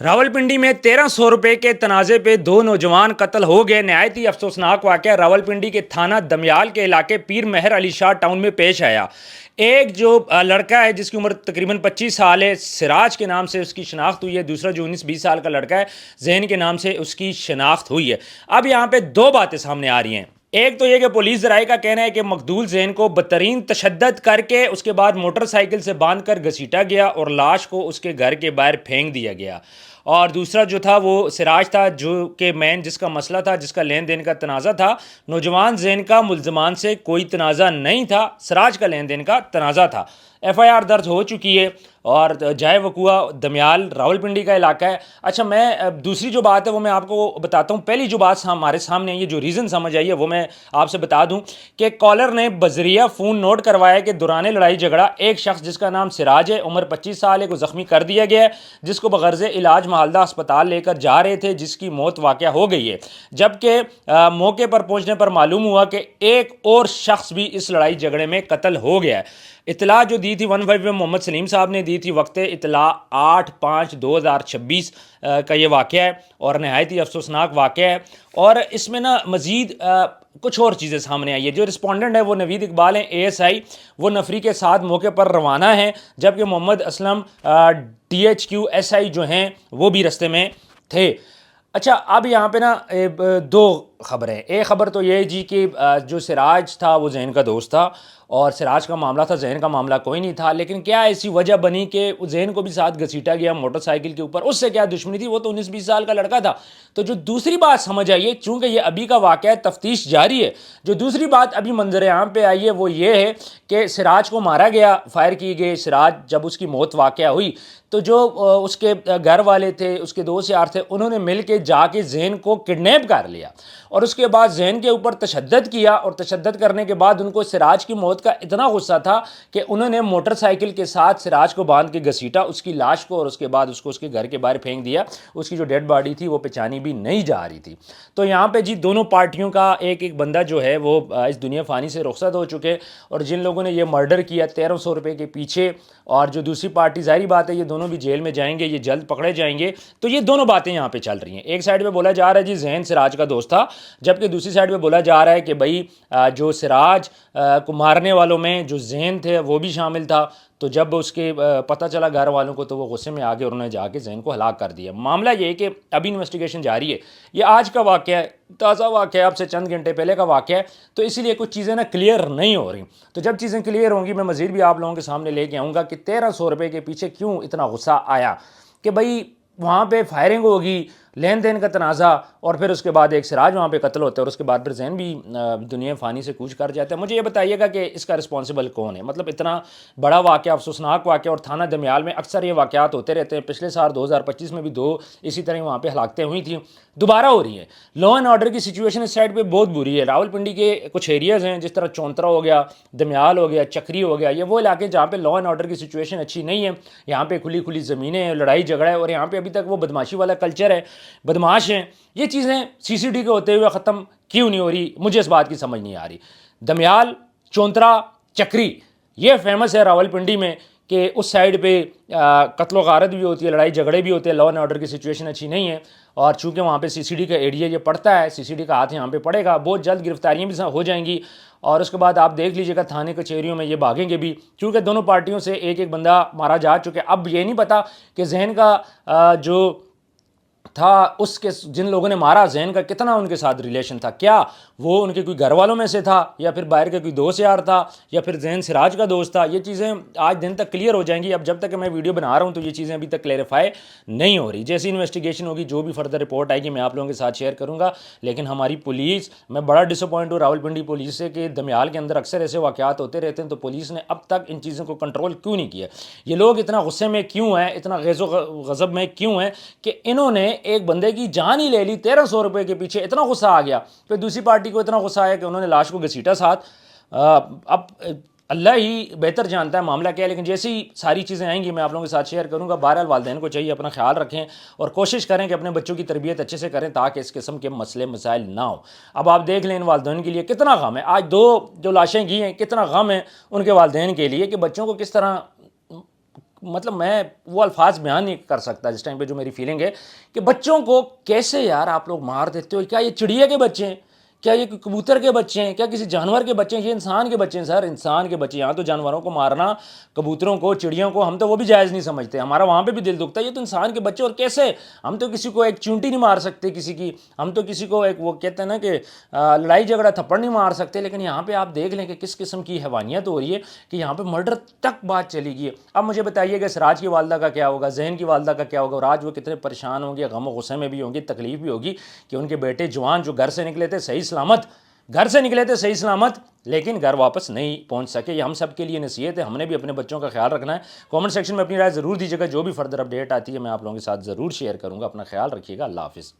रावलपिंडी में 1300 रुपए के तनाज़े पे दो नौजवान कत्ल हो गए। नहायत ही अफसोसनाक वाक़या रावलपिंडी के थाना दमयाल के इलाके पीर मेहर अली शाह टाउन में पेश आया। एक जो लड़का है जिसकी उम्र तकरीबन 25 साल है, सिराज के नाम से उसकी शनाख्त हुई है। दूसरा जो 19-20 साल का लड़का है, जैन के नाम से उसकी शनाख्त हुई है। अब यहाँ पे दो बातें सामने आ रही हैं। एक तो ये कि पुलिस ज़राए का कहना है कि मकदूल जैन को बदतरीन तशद्दद करके उसके बाद मोटरसाइकिल से बांध कर घसीटा गया और लाश को उसके घर के बाहर फेंक दिया गया। और दूसरा जो था वो सिराज था, जो कि मैन जिसका मसला था, जिसका लेन देन का तनाज़ा था। नौजवान जैन का मुल्ज़मान से कोई तनाज़ा नहीं था, सिराज का लेन देन का तनाज़ा था। FIR दर्ज हो चुकी है और जाए वकुआ दमयाल रावलपिंडी का इलाका है। अच्छा, मैं दूसरी जो बात है वो मैं आपको बताता हूँ। पहली जो बात हमारे सामने ये जो रीज़न समझ आई है वो मैं आपसे बता दूँ कि कॉलर ने बजरिया फ़ोन नोट करवाया कि दौरान लड़ाई झगड़ा एक शख्स जिसका नाम सिराज है, उम्र 25 साल है, को ज़ख्मी कर दिया गया है, जिसको बगर्ज़ इलाज मालदा अस्पताल लेकर जा रहे थे, जिसकी मौत वाक़या हो गई है। जबकि मौके पर पहुँचने पर मालूम हुआ कि एक और शख्स भी इस लड़ाई झगड़े में कत्ल हो गया है। इतला जो दी थी 15 में मोहम्मद सलीम साहब ने दी थी, वक्त इतला 8/5/2026 का ये वाक़या है और नहायत ही अफसोसनाक वाक़या है। और इसमें ना मज़ीद कुछ और चीज़ें सामने आई है। जो रिस्पोंडेंट है वो नवीद इकबाल हैं, ASI, वो नफरी के साथ मौके पर रवाना हैं, जबकि मोहम्मद असलम THQ SI जो हैं वो भी रस्ते में थे। अच्छा, अब यहाँ पे ना दो ख़बरें। एक ख़बर तो ये जी कि जो सिराज था वो जैन का दोस्त था और सिराज का मामला था, जैन का मामला कोई नहीं था। लेकिन क्या ऐसी वजह बनी कि जैन को भी साथ घसीटा गया मोटरसाइकिल के ऊपर? उससे क्या दुश्मनी थी? वो तो 19-20 साल का लड़का था। तो जो दूसरी बात समझ आई है, चूँकि ये अभी का वाक़या है, तफ्तीश जारी है, जो दूसरी बात अभी मंजर आम पे आई है वो ये है कि सिराज को मारा गया, फायर की गई। सिराज जब उसकी मौत वाक़या हुई तो जो उसके घर वाले थे, उसके दोस्त यार थे, उन्होंने मिल के जाके जैन को किडनैप कर लिया और उसके बाद जैन के ऊपर तशद्दद किया। और तशद्दद करने के बाद उनको सिराज की मौत का इतना गुस्सा था कि उन्होंने मोटरसाइकिल के साथ सिराज को बांध के घसीटा, उसकी लाश को, और उसके बाद उसको उसके घर के बाहर फेंक दिया। उसकी जो डेड बॉडी थी वो पहचानी भी नहीं जा रही थी। तो यहाँ पे जी दोनों पार्टियों का एक एक बंदा जो है वो इस दुनिया फ़ानी से रुखसत हो चुके। और जिन लोगों ने ये मर्डर किया 1300 रुपये के पीछे, और जो दूसरी पार्टी, ज़ाहिर बात है ये दोनों भी जेल में जाएंगे, ये जल्द पकड़े जाएंगे। तो ये दोनों बातें यहाँ पे चल रही हैं। एक साइड पे बोला जा रहा है जी जैन सिराज का दोस्त था, जबकि दूसरी साइड पे बोला जा रहा है कि भाई जो सिराज को मारने वालों में जो जैन थे वो भी शामिल था। तो जब उसके पता चला घर वालों को तो वो गुस्से में आ गए और उन्होंने जाके जैन को हलाक कर दिया। मामला ये है कि अभी इन्वेस्टिगेशन जारी है। ये आज का वाक़या है, ताज़ा वाक़या, अब से चंद घंटे पहले का वाक़या है। तो इसीलिए कुछ चीज़ें ना क्लियर नहीं हो रही। तो जब चीज़ें क्लियर होंगी मैं मज़ीद भी आप लोगों के सामने लेके आऊँगा कि 1300 रुपये के पीछे क्यों इतना गुस्सा आया, कि भाई वहाँ पे फायरिंग होगी, लेन देन का तनाज़ा, और फिर उसके बाद एक सिराज वहाँ पे कत्ल होता है और उसके बाद फिर जैन भी दुनिया फ़ानी से कूच कर जाता है। मुझे ये बताइएगा कि इसका रिस्पॉन्सिबल कौन है? मतलब इतना बड़ा वाक़या, अफसोसनाक वाक़या, और थाना दमयाल में अक्सर ये वाक़यात होते रहते हैं। पिछले साल 2025 में भी दो इसी तरह वहाँ पर हलाकतें हुई थी, दोबारा हो रही हैं। लॉ एंड ऑर्डर की सिचुएशन इस साइड पर बहुत बुरी है। रावलपिंडी के कुछ एरियाज़ हैं, जिस तरह चौंतरा हो गया, दमयाल हो गया, चक्री हो गया, ये वो इलाके जहाँ पे लॉ एंड ऑर्डर की सिचुएशन अच्छी नहीं है। यहाँ पे खुली खुली ज़मीनें हैं, लड़ाई झगड़ा है, और यहाँ पे अभी तक वो बदमाशी वाला कल्चर है, बदमाश हैं। ये चीज़ें CCD के होते हुए ख़त्म क्यों नहीं हो रही, मुझे इस बात की समझ नहीं आ रही। दमयाल, चौंतरा, चक्री, ये फेमस है रावलपिंडी में कि उस साइड पे कत्लो गारत भी होती है, लड़ाई झगड़े भी होते हैं, लॉ एंड ऑर्डर की सिचुएशन अच्छी नहीं है। और चूँकि वहाँ पे CCD का एरिया ये पड़ता है, CCD का हाथ यहाँ पे पड़ेगा, बहुत जल्द गिरफ्तारियाँ भी हो जाएंगी। और उसके बाद आप देख लीजिएगा थाने कचहरियों में ये भागेंगे भी, क्योंकि दोनों पार्टियों से एक एक बंदा मारा जा चुके। अब ये नहीं पता कि जहन का जो था, उसके जिन लोगों ने मारा जैन का, कितना उनके साथ रिलेशन था, क्या वो उनके कोई घर वालों में से था, या फिर बाहर के कोई दोस्त यार था, या फिर जैन सिराज का दोस्त था। ये चीज़ें आज दिन तक क्लियर हो जाएंगी। अब जब तक मैं वीडियो बना रहा हूँ तो ये चीज़ें अभी तक क्लैरिफाई नहीं हो रही। जैसी इन्वेस्टिगेशन होगी, जो भी फर्दर रिपोर्ट आएगी, मैं आप लोगों के साथ शेयर करूँगा। लेकिन हमारी पुलिस, मैं बड़ा डिसअपॉइंट हूँ रावलपिंडी पुलिस से कि दमयाल के अंदर अक्सर ऐसे वाक़यात होते रहते हैं, तो पुलिस ने अब तक इन चीज़ों को कंट्रोल क्यों नहीं किया? ये लोग इतना गुस्से में क्यों हैं, इतना गैज़ो गज़ब में क्यों हैं कि इन्होंने एक बंदे की जान ही ले ली? 1300 रुपये के पीछे इतना गुस्सा आ गया। फिर दूसरी पार्टी को इतना गुस्सा आया कि उन्होंने लाश को घसीटा साथ। अब अल्लाह ही बेहतर जानता है मामला क्या है, लेकिन जैसी सारी चीज़ें आएंगी मैं आप लोगों के साथ शेयर करूंगा। बहरहाल वालिदैन को चाहिए अपना ख्याल रखें और कोशिश करें कि अपने बच्चों की तरबियत अच्छे से करें, ताकि इस किस्म के मसले मसाइल ना हो। अब आप देख लें इन वालिदैन के लिए कितना गम है। आज दो जो लाशें गई हैं, कितना गम है उनके वालिदैन के लिए कि बच्चों को किस तरह مطلب میں وہ الفاظ بیان نہیں کر سکتا جس ٹائم پہ جو میری فیلنگ ہے کہ بچوں کو کیسے یار آپ لوگ مار دیتے ہو. کیا یہ چڑیا کے بچے ہیں؟ کیا یہ کبوتر کے بچے ہیں؟ کیا کسی جانور کے بچے ہیں؟ یہ انسان کے بچے ہیں سر, انسان کے بچے. یہاں تو جانوروں کو مارنا, کبوتروں کو, چڑیوں کو, ہم تو وہ بھی جائز نہیں سمجھتے, ہمارا وہاں پہ بھی دل دکھتا ہے. یہ تو انسان کے بچے, اور کیسے ہم تو کسی کو ایک چونٹی نہیں مار سکتے کسی کی, ہم تو کسی کو ایک وہ کہتے ہیں نا کہ لڑائی جھگڑا تھپڑ نہیں مار سکتے, لیکن یہاں پہ آپ دیکھ لیں کہ کس قسم کی حیوانیت ہو رہی ہے کہ یہاں پہ مرڈر تک بات چلی گئی ہے. اب مجھے بتائیے کہ سراج کی والدہ کا کیا ہوگا, ذہن کی والدہ کا کیا ہوگا, اور آج وہ کتنے پریشان ہوں گے, غم و غصے میں بھی ہوں گی, تکلیف بھی ہوگی کہ ان کے بیٹے جوان جو گھر سے نکلے تھے صحیح سلامت, لیکن گھر واپس نہیں پہنچ سکے. یہ ہم سب کے لیے نصیحت ہے, ہم نے بھی اپنے بچوں کا خیال رکھنا ہے. کامنٹ سیکشن میں اپنی رائے ضرور دیجیے گا, جو بھی فردر اپڈیٹ آتی ہے میں آپ لوگوں کے ساتھ ضرور شیئر کروں گا. اپنا خیال رکھیے گا, اللہ حافظ.